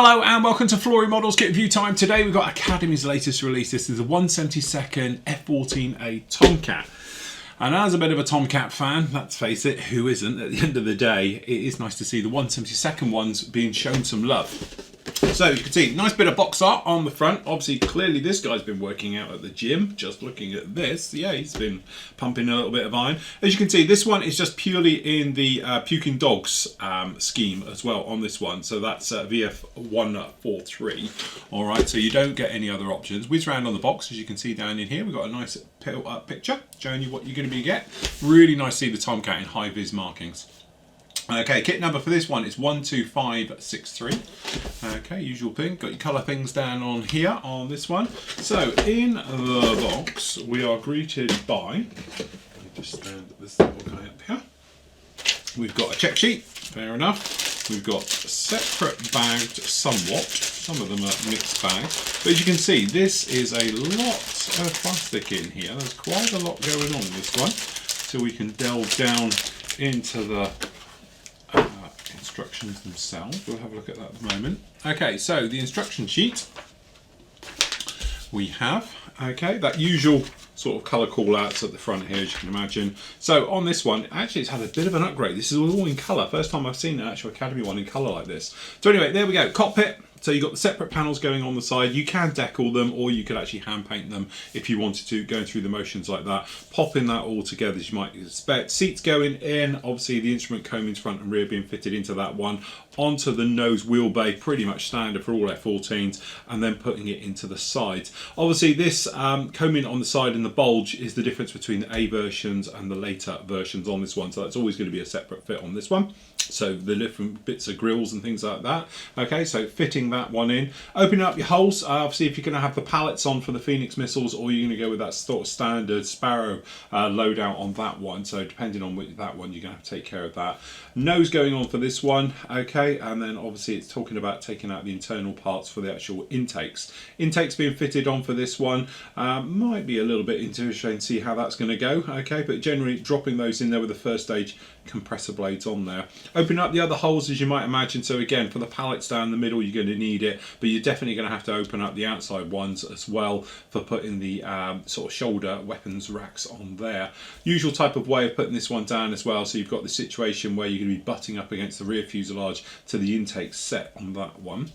Hello and welcome to Flory Models Kit Review time. Today we've got Academy's latest release. This is the 172nd F14A Tomcat. And as a bit of a Tomcat fan, let's face it, who isn't? At the end of the day, it is nice to see the 172nd ones being shown some love. So you can see, nice bit of box art on the front. Obviously, clearly this guy's been working out at the gym. Just looking at this, yeah, he's been pumping a little bit of iron. As you can see, this one is just purely in the Puking Dogs scheme as well on this one. So that's VF143. All right, so you don't get any other options. Whiz round on the box, as you can see down in here. We've got a nice picture showing you what you're going to be get. Really nice to see the Tomcat in high-vis markings. Okay, kit number for this one is 12563. Okay, usual thing. Got your colour things down on here on this one. So in the box, we are greeted by. Let me just stand this little guy up here. We've got a check sheet. Fair enough. We've got separate bagged somewhat. Some of them are mixed bags. But as you can see, this is a lot of plastic in here. There's quite a lot going on this one. So we can delve down into the instructions themselves. We'll have a look at that at the moment. Okay, so the instruction sheet we have, okay, that usual sort of colour call outs at the front here, as you can imagine. So on this one, actually it's had a bit of an upgrade. This is all in colour. First time I've seen an actual Academy one in colour like this. So anyway, there we go. Cockpit. So you've got the separate panels going on the side. You can decal them, or you could actually hand paint them if you wanted to, going through the motions like that. Popping that all together as you might expect. Seats going in, obviously the instrument comings front and rear being fitted into that one. Onto the nose wheel bay, pretty much standard for all F14s, and then putting it into the sides. Obviously this combing on the side and the bulge is the difference between the A versions and the later versions on this one. So that's always going to be a separate fit on this one. So the different bits of grills and things like that. Okay, so fitting that one in. Opening up your holes. Obviously, if you're going to have the pallets on for the Phoenix missiles, or you're going to go with that sort of standard Sparrow loadout on that one. So depending on that one, you're going to have to take care of that. Nose going on for this one. Okay, and then obviously it's talking about taking out the internal parts for the actual intakes. Intakes being fitted on for this one. Might be a little bit interesting to see how that's going to go. Okay, but generally dropping those in there with the first stage compressor blades on there. Open up the other holes, as you might imagine. So again, for the pallets down the middle, you're going to need it, but you're definitely going to have to open up the outside ones as well for putting the sort of shoulder weapons racks on there. Usual type of way of putting this one down as well. So you've got the situation where you're going to be butting up against the rear fuselage to the intake set on that one.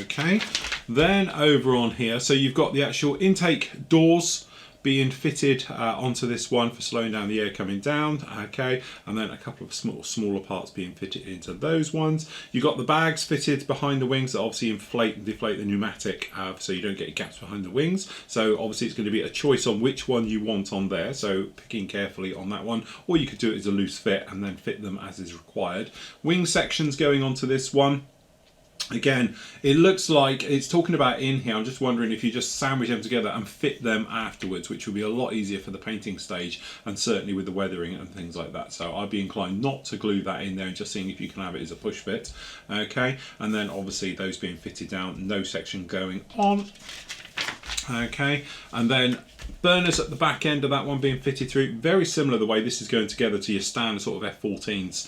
Okay, then over on here, so you've got the actual intake doors being fitted onto this one for slowing down the air coming down. Okay, and then a couple of smaller parts being fitted into those ones. You've got the bags fitted behind the wings that obviously inflate and deflate the pneumatic, so you don't get gaps behind the wings. So obviously it's going to be a choice on which one you want on there, so picking carefully on that one, or you could do it as a loose fit and then fit them as is required. Wing sections going onto this one. Again, it looks like it's talking about in here. I'm just wondering if you just sandwich them together and fit them afterwards, which will be a lot easier for the painting stage and certainly with the weathering and things like that. So I'd be inclined not to glue that in there and just seeing if you can have it as a push fit. Okay, and then obviously those being fitted down, no section going on. Okay, and then burners at the back end of that one being fitted through. Very similar the way this is going together to your standard sort of F14s,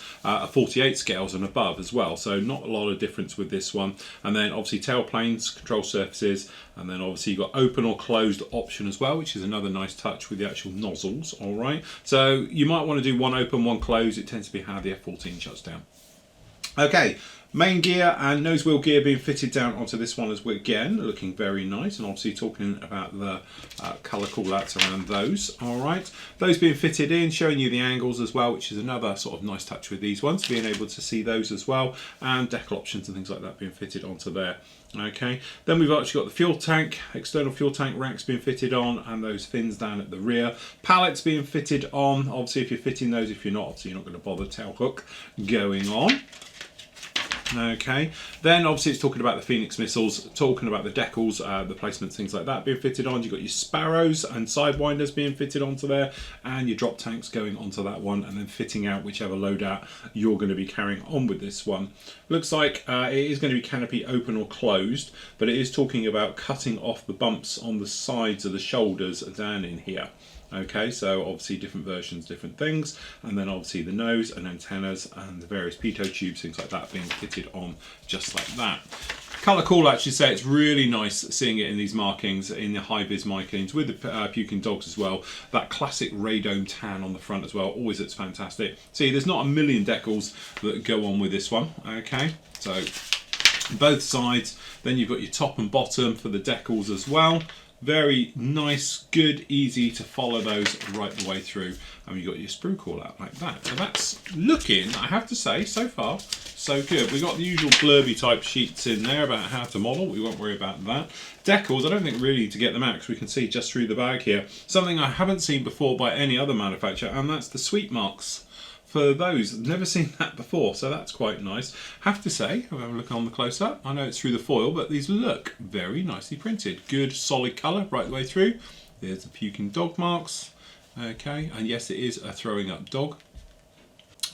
48 scales and above as well. So not a lot of difference with this one. And then obviously tail planes, control surfaces, and then obviously you've got open or closed option as well, which is another nice touch with the actual nozzles. All right, so you might want to do one open, one closed. It tends to be how the F14 shuts down. Okay, main gear and nose wheel gear being fitted down onto this one as well, again looking very nice, and obviously talking about the colour call outs around those. All right, those being fitted in, showing you the angles as well, which is another sort of nice touch with these ones, being able to see those as well, and decal options and things like that being fitted onto there. Okay, then we've actually got the fuel tank, external fuel tank racks being fitted on, and those fins down at the rear. Pallets being fitted on, obviously if you're fitting those, if you're not, obviously you're not going to bother. Tail hook going on. Okay, then obviously it's talking about the Phoenix missiles, talking about the decals, the placements, things like that being fitted on. You've got your Sparrows and sidewinders being fitted onto there, and your drop tanks going onto that one, and then fitting out whichever loadout you're going to be carrying on with this one. Looks like it is going to be canopy open or closed, but it is talking about cutting off the bumps on the sides of the shoulders down in here. Okay, so obviously different versions, different things, and then obviously the nose and antennas and the various pitot tubes, things like that being fitted on just like that. Colour call, I should say, it's really nice seeing it in these markings, in the high-vis markings, with the puking dogs as well. That classic radome tan on the front as well, always looks fantastic. See, there's not a million decals that go on with this one, okay? So, both sides, then you've got your top and bottom for the decals as well. Very nice, good, easy to follow those right the way through. And you've got your sprue call out like that. So that's looking, I have to say, so far, so good. We've got the usual blurby type sheets in there about how to model. We won't worry about that. Decals, I don't think really need to get them out because we can see just through the bag here. Something I haven't seen before by any other manufacturer, and that's the sweep marks. For those, I've never seen that before, so that's quite nice. Have to say, I'll have a look on the close-up. I know it's through the foil, but these look very nicely printed. Good, solid colour right the way through. There's the puking dog marks. Okay, and yes, it is a throwing up dog.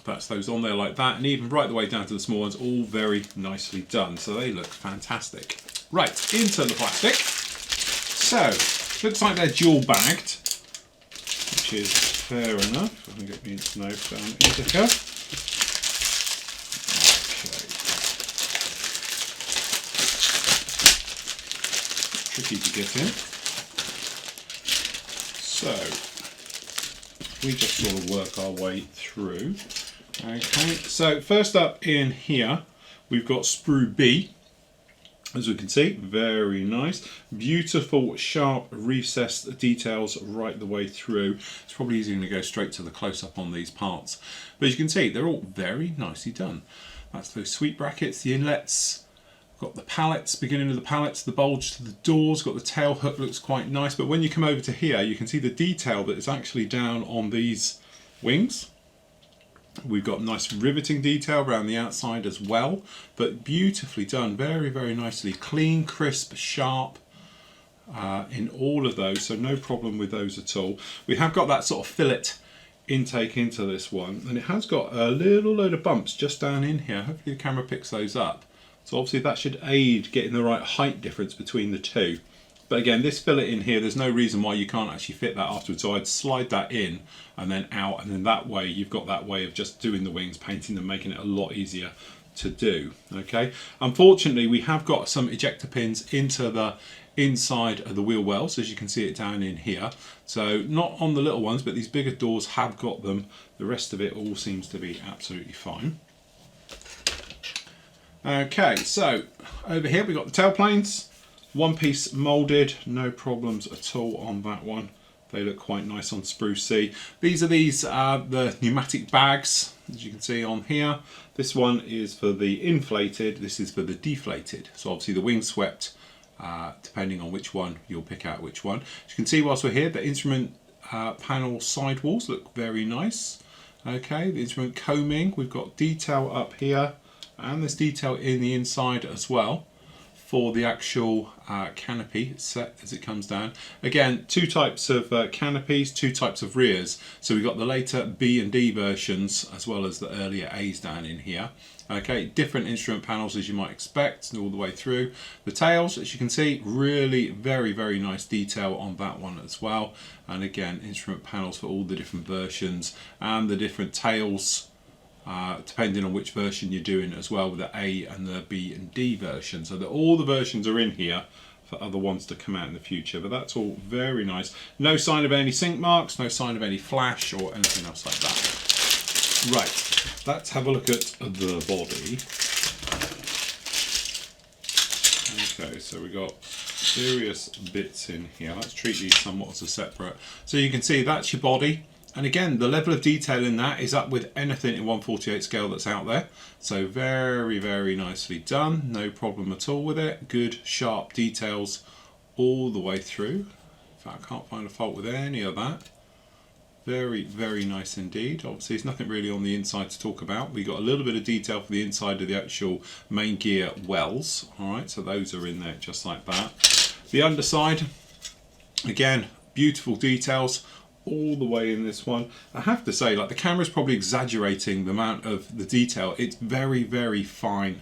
That's those on there like that, and even right the way down to the small ones, all very nicely done. So they look fantastic. Right, into the plastic. So, looks like they're dual bagged, which is fair enough. I can get me knife down Ithaca. Okay. Tricky to get in. So we just sort of work our way through. Okay, so first up in here we've got Sprue B. As we can see, very nice. Beautiful, sharp, recessed details right the way through. It's probably easier to go straight to the close-up on these parts. But as you can see, they're all very nicely done. That's those sweep brackets, the inlets. Got the pallets, beginning of the pallets, the bulge to the doors. Got the tail hook, looks quite nice. But when you come over to here, you can see the detail that is actually down on these wings. We've got nice riveting detail around the outside as well, but beautifully done, very, very nicely. Clean, crisp, sharp in all of those, so no problem with those at all. We have got that sort of fillet intake into this one, and it has got a little load of bumps just down in here. Hopefully the camera picks those up. So obviously that should aid getting the right height difference between the two. But again, this fillet in here, there's no reason why you can't actually fit that afterwards. So I'd slide that in and then out, and then that way you've got that way of just doing the wings, painting them, making it a lot easier to do. Okay. Unfortunately, we have got some ejector pins into the inside of the wheel wells, as you can see it down in here. So not on the little ones, but these bigger doors have got them. The rest of it all seems to be absolutely fine. Okay, so over here we've got the tail planes. One piece moulded, no problems at all on that one. They look quite nice on Spruce C. These are the pneumatic bags, as you can see on here. This one is for the inflated, this is for the deflated. So obviously the wing swept, depending on which one, you'll pick out which one. As you can see whilst we're here, the instrument panel sidewalls look very nice. Okay, the instrument combing, we've got detail up here, and there's detail in the inside as well for the actual canopy set as it comes down. Again, two types of canopies, two types of rears. So we've got the later B and D versions as well as the earlier A's down in here. Okay, different instrument panels as you might expect all the way through. The tails, as you can see, really very, very nice detail on that one as well. And again, instrument panels for all the different versions and the different tails, depending on which version you're doing as well, with the A and the B and D version. So that all the versions are in here for other ones to come out in the future, but that's all very nice. No sign of any sink marks, no sign of any flash or anything else like that. Right, let's have a look at the body. Okay, so we got serious bits in here. Let's treat these somewhat as a separate. So you can see that's your body. And again, the level of detail in that is up with anything in 1/48 scale that's out there. So very, very nicely done. No problem at all with it. Good, sharp details all the way through. In fact, I can't find a fault with any of that. Very, very nice indeed. Obviously, there's nothing really on the inside to talk about. We got a little bit of detail for the inside of the actual main gear wells. All right, so those are in there just like that. The underside, again, beautiful details all the way in this one. I have to say, like, the camera's probably exaggerating the amount of the detail. It's very, very fine,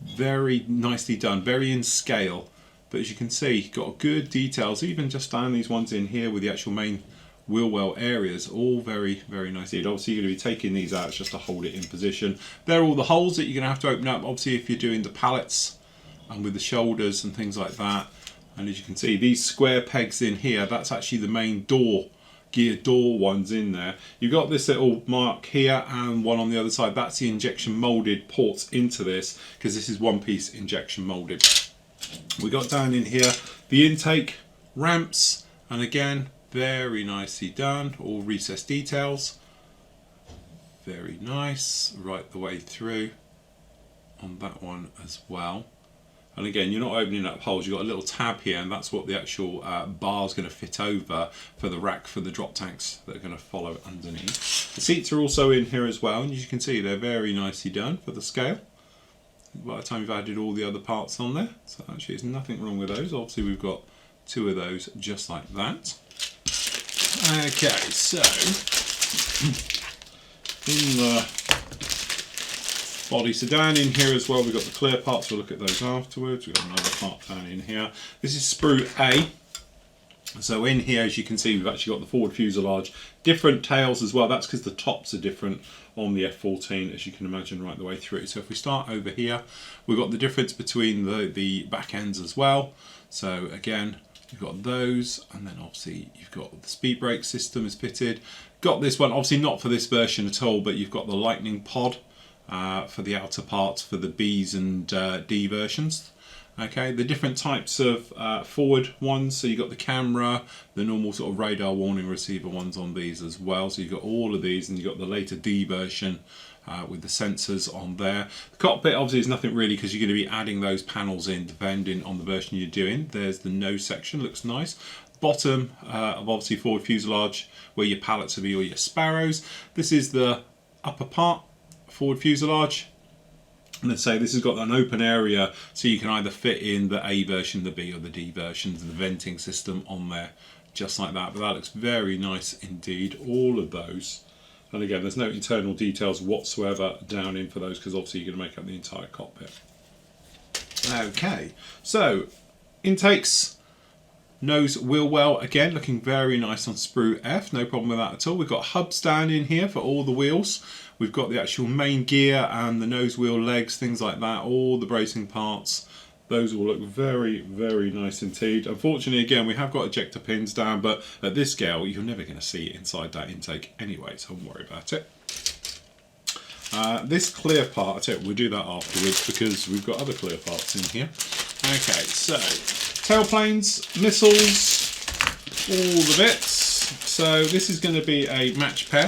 very nicely done, very in scale. But as you can see, got good details, even just down these ones in here with the actual main wheel well areas, all very, very nice. Obviously you're going to be taking these out just to hold it in position. There are all the holes that you're going to have to open up, obviously, if you're doing the pallets and with the shoulders and things like that. And as you can see, these square pegs in here, that's actually the main door, gear door ones in there. You've got this little mark here and one on the other side. That's the injection molded ports into this, because this is one piece injection molded. We got down in here the intake ramps, and again, very nicely done, all recessed details. Very nice, right the way through on that one as well. And again, you're not opening up holes, you've got a little tab here, and that's what the actual bar is going to fit over for the rack for the drop tanks that are going to follow underneath. The seats are also in here as well, and as you can see, they're very nicely done for the scale by the time you've added all the other parts on there. So actually there's nothing wrong with those. Obviously we've got two of those just like that. Okay, so in the body sedan in here as well, we've got the clear parts. We'll look at those afterwards. We've got another part down in here. This is Sprue A. So in here, as you can see, we've actually got the forward fuselage, different tails as well. That's because the tops are different on the F14, as you can imagine, right the way through. So if we start over here, we've got the difference between the back ends as well. So again, you've got those, and then obviously you've got the speed brake system is fitted. Got this one, obviously not for this version at all, but you've got the lightning pod for the outer parts for the B's and D versions. Okay, the different types of forward ones, so you've got the camera, the normal sort of radar warning receiver ones on these as well. So you've got all of these, and you've got the later D version with the sensors on there. The cockpit obviously is nothing really, because you're going to be adding those panels in depending on the version you're doing. There's the nose section, looks nice. Bottom of obviously forward fuselage, where your pallets will be, or your sparrows. This is the upper part, forward fuselage. And let's say this has got an open area, so you can either fit in the A version, the B or the D versions, and the venting system on there, just like that. But that looks very nice indeed, all of those. And again, there's no internal details whatsoever down in for those, because obviously you're going to make up the entire cockpit. Okay, so intakes, nose wheel well, again looking very nice on Sprue F, no problem with that at all. We've got hubs down in here for all the wheels. We've got the actual main gear and the nose wheel legs, things like that, all the bracing parts. Those all look very, very nice indeed. Unfortunately, again, we have got ejector pins down, but at this scale, you're never going to see inside that intake anyway, so don't worry about it. This clear part, I tell you, we'll do that afterwards, because we've got other clear parts in here. Okay, so tailplanes, missiles, all the bits. So this is going to be a match pair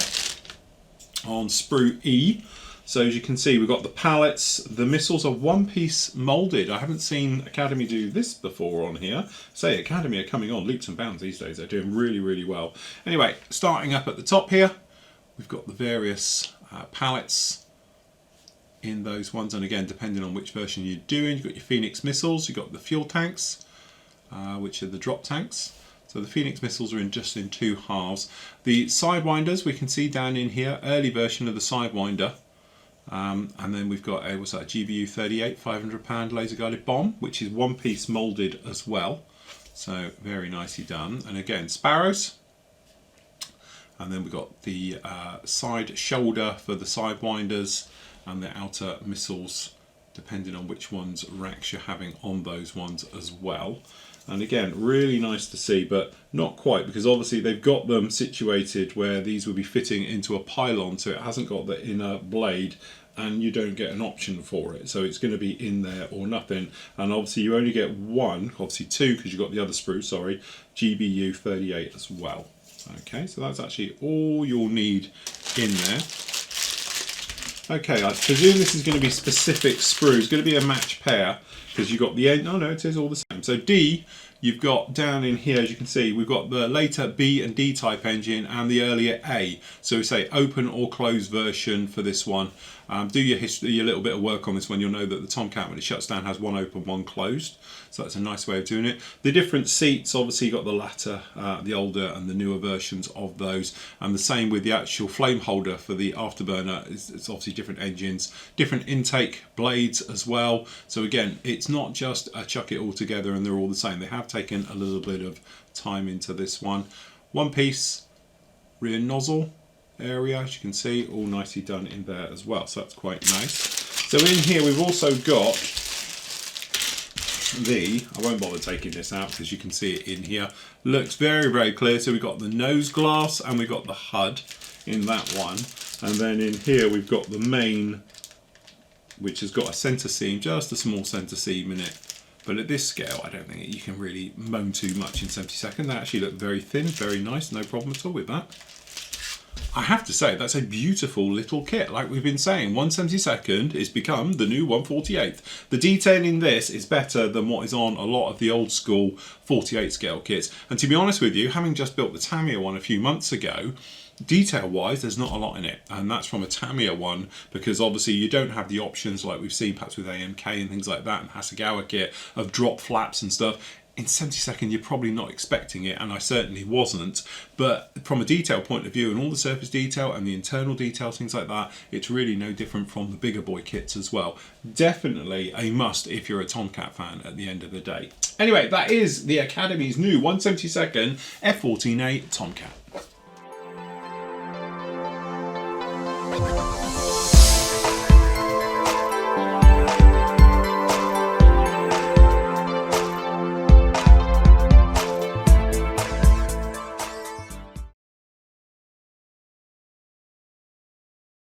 on Sprue E. So as you can see, we've got the pallets. The missiles are one piece molded. I haven't seen Academy do this before on here. Say Academy are coming on leaps and bounds these days. They're doing really, really well. Anyway, starting up at the top here, we've got the various pallets in those ones. And again, depending on which version you're doing, you've got your Phoenix missiles, you've got the fuel tanks, which are the drop tanks. So the Phoenix missiles are just in two halves. The sidewinders we can see down in here, early version of the sidewinder. And then we've got a, what's that, a GBU-38 500-pound laser guided bomb, which is one piece moulded as well. So very nicely done. And again, sparrows. And then we've got the side shoulder for the sidewinders and the outer missiles, depending on which ones racks you're having on those ones as well. And again, really nice to see, but not quite, because obviously they've got them situated where these will be fitting into a pylon, so it hasn't got the inner blade, and you don't get an option for it. So it's going to be in there or nothing. And obviously you only get one, obviously two, because you've got the other sprue, sorry, GBU-38 as well. Okay, so that's actually all you'll need in there. Okay, I presume this is going to be specific sprues. It's going to be a match pair, because you've got the end. Oh no, it is all the same. So D, you've got down in here, as you can see, we've got the later B and D type engine and the earlier A. So we say open or closed version for this one. Do your history, your little bit of work on this one. You'll know that the Tomcat, when it shuts down, has one open, one closed. So that's a nice way of doing it. The different seats, obviously, you've got the latter, the older and the newer versions of those. And the same with the actual flame holder for the afterburner. It's obviously different engines, different intake blades as well. So again, it's not just a chuck it all together and they're all the same. They have taken a little bit of time into this one. One piece rear nozzle area, as you can see, all nicely done in there as well, so that's quite nice. So in here we've also got I won't bother taking this out because you can see it in here, looks very, very clear. So we've got the nose glass and we've got the HUD in that one, and then in here we've got the main, which has got a centre seam, just a small centre seam in it. But at this scale, I don't think you can really moan too much in 72nd. They actually look very thin, very nice, no problem at all with that. I have to say, that's a beautiful little kit. Like we've been saying, 1/72 has become the new 1/48. The detail in this is better than what is on a lot of the old school 48 scale kits. And to be honest with you, having just built the Tamiya one a few months ago, detail wise there's not a lot in it, and that's from a Tamiya one, because obviously you don't have the options like we've seen perhaps with AMK and things like that and Hasegawa kit of drop flaps and stuff. In 72nd you're probably not expecting it, and I certainly wasn't, but from a detail point of view and all the surface detail and the internal details, things like that, it's really no different from the bigger boy kits as well. Definitely a must if you're a Tomcat fan at the end of the day. Anyway, that is the Academy's new 1/72 F14A Tomcat.